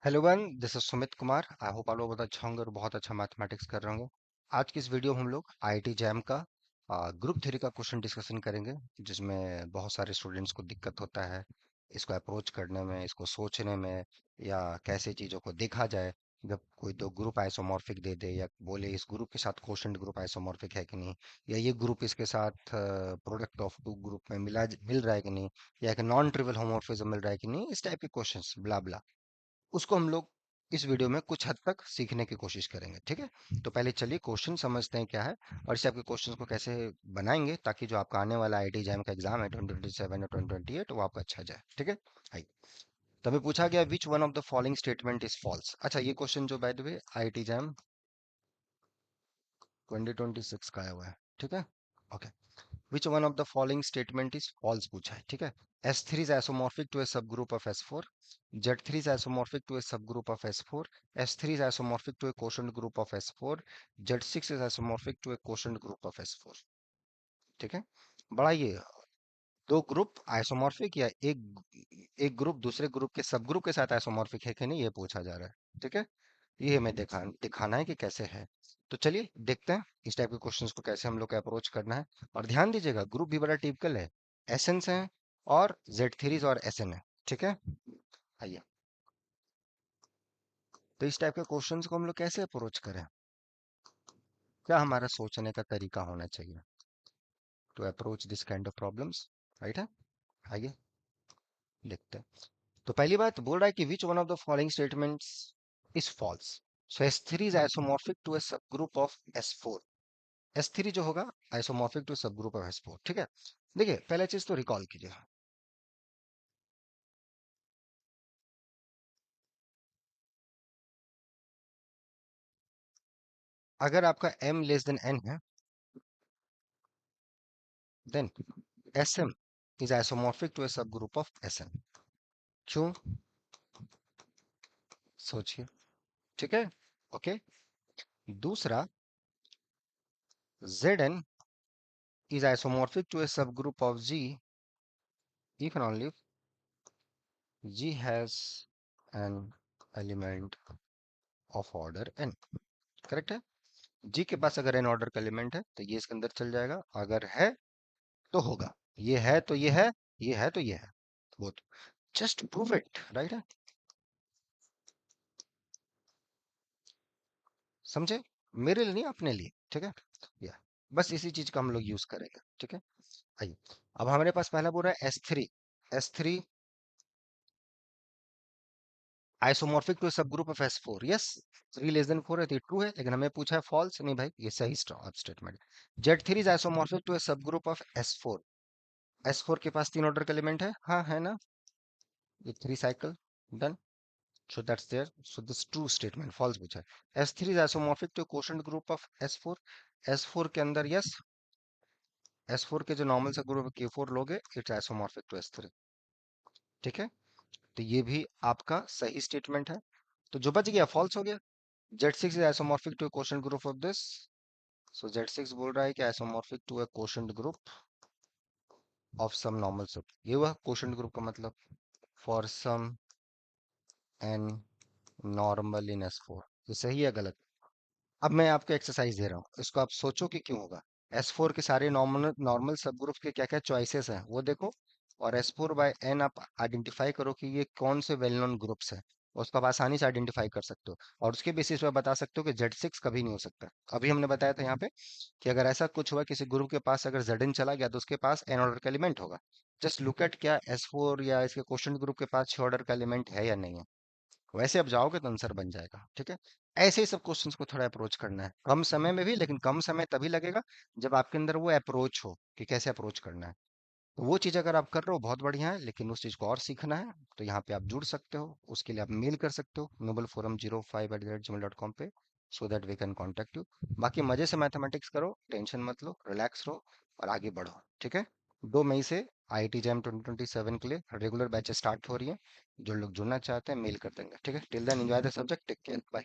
Hello one, this is Sumit Kumar. I hope आप लोग बहुत अच्छा होंगे और बहुत अच्छा मैथमेटिक्स कर रहे होंगे। आज की इस वीडियो में हम लोग आईआईटी जैम का ग्रुप थ्योरी का क्वेश्चन डिस्कशन करेंगे, जिसमें बहुत सारे स्टूडेंट्स को दिक्कत होता है इसको अप्रोच करने में, इसको सोचने में, या कैसे चीज़ों को देखा जाए। जब कोई दो ग्रुप आइसोमॉर्फिक दे दे या बोले इस ग्रुप के साथ क्वोशंट ग्रुप आइसोमॉर्फिक है कि नहीं, या ये ग्रुप इसके साथ प्रोडक्ट ऑफ टू ग्रुप में मिल रहा है कि नहीं, या एक नॉन ट्रिवियल होमोमॉर्फिज्म मिल रहा है कि नहीं, इस टाइप के क्वेश्चंस ब्ला ब्ला, उसको हम लोग इस वीडियो में कुछ हद तक सीखने की कोशिश करेंगे। ठीक है, तो पहले चलिए क्वेश्चन समझते हैं क्या है और इस आपके क्वेश्चंस को कैसे बनाएंगे ताकि जो आपका आने वाला आईआईटी जैम का एग्जाम है 2027 या 2028 वो आपका अच्छा जाए। ठीक है, आइए। तभी पूछा गया which one of the following statement is false. अच्छा, ये क्वेश्चन जो by the way IIT JAM 2026 का आया हुआ है। ठीक है, okay. Which one of the following statement is false पूछा है। ठीक है, S3 is isomorphic to a subgroup of S4, Z3 is isomorphic to a subgroup of S4, S3 is isomorphic to a quotient group of S4, Z6 is isomorphic to a quotient group of S4। ठीक है, बड़ा ये दो group isomorphic या एक एक group दूसरे group के सब ग्रुप के साथ आइसोमॉर्फिक है कि नहीं, ये पूछा जा रहा है। ठीक है, ये हमें दिखाना है कि कैसे है। तो चलिए देखते हैं इस टाइप के क्वेश्चंस को कैसे हम लोग का अप्रोच करना है। और ध्यान दीजिएगा, ग्रुप भी बड़ा टिपिकल है, एसेंस है और जेड थ्रीज और एस एन है। ठीक है, आइए। तो इस टाइप के क्वेश्चंस को हम लोग कैसे अप्रोच करें, क्या हमारा सोचने का तरीका होना चाहिए to approach this kind of problems, right है। आइए देखते हैं। तो पहली बात बोल रहा है कि which one of the following statements is false. So S3 is isomorphic to a subgroup of S4। S3 जो होगा isomorphic to subgroup of S4। ठीक है, देखिए पहला चीज तो रिकॉल कीजिए। अगर आपका m लेस देन n है, then Sm is isomorphic to a subgroup of Sn। क्यों, सोचिए। ठीक है, ओके। दूसरा, Zn is isomorphic to a subgroup of G if and only if G has an element of order n। Correct है, G के पास अगर n order का element है तो ये इसके अंदर चल जाएगा, अगर है तो होगा, ये है तो ये है, ये है तो ये है, वो तो जस्ट प्रूव इट, राइट है। समझे, मेरे लिए नहीं अपने लिए। ठीक है, या बस इसी चीज का हम लोग यूज करेंगे। ठीक है, आइए। अब हमारे पास पहला बोल रहा है S3, S3 isomorphic to subgroup of S4। Yes, 3 less than 4 है तो ट्रू है, लेकिन हमें पूछा है फॉल्स। नहीं भाई, ये सही statement. Z3 is isomorphic to subgroup of S4। S4 के पास तीन ऑर्डर का एलिमेंट है, हाँ है ना, ये 3 cycle done. So that's there. So this true statement, false पूछा है। S3 is isomorphic to quotient group of S4। S4 के अंदर यस, S4 के जो नॉर्मल से ग्रुप K4 लोगे, इट्स isomorphic to S3। ठीक है, तो ये भी आपका सही स्टेटमेंट है। तो जो बच गया फॉल्स हो गया। Z6 is isomorphic to a quotient group of this। So Z6 बोल रहा है कि isomorphic to a quotient group of some normal sub। ये हुआ quotient group का मतलब, for some n normal in S4। ये सही है गलत। अब मैं आपको एक्सरसाइज दे रहा हूँ, इसको आप सोचो कि क्यों होगा। S4 के सारे नॉर्मल नॉर्मल सब ग्रुप्स के क्या क्या चॉइसेस हैं वो देखो, और S4 बाय n आप आइडेंटिफाई करो कि ये कौन से वेल नोन ग्रुप्स हैं। उसको आप आसानी से आइडेंटिफाई कर सकते हो और उसके बेसिस पे बता सकते हो कि Z6 कभी नहीं हो सकता। अभी हमने बताया था यहाँ पे कि अगर ऐसा कुछ हुआ, किसी ग्रुप के पास अगर Zn चला गया तो उसके पास n ऑर्डर का एलिमेंट होगा। जस्ट लुक एट क्या S4 या इसके क्वेश्चन ग्रुप के पास 6 ऑर्डर का एलिमेंट है या नहीं है, वैसे अब जाओगे तो आंसर बन जाएगा। ठीक है, ऐसे ही सब क्वेश्चंस को थोड़ा अप्रोच करना है, कम समय में भी, लेकिन कम समय तभी लगेगा जब आपके अंदर वो अप्रोच हो कि कैसे अप्रोच करना है। तो वो चीज अगर आप कर रहे हो बहुत बढ़िया है, लेकिन उस चीज को और सीखना है तो यहाँ पे आप जुड़ सकते हो। उसके लिए आप मेल कर सकते हो nobleforum05@gmail.com पे, so that we can contact you. बाकी मजे से मैथमेटिक्स करो, टेंशन मत लो, रिलैक्स रहो और आगे बढ़ो। ठीक है, 2 मई से आईआईटी जैम 2027 के लिए रेगुलर बैचेस स्टार्ट हो रही है। जो लोग जुड़ना चाहते हैं मेल कर देंगे। ठीक है, till then enjoy the subject, take care, bye.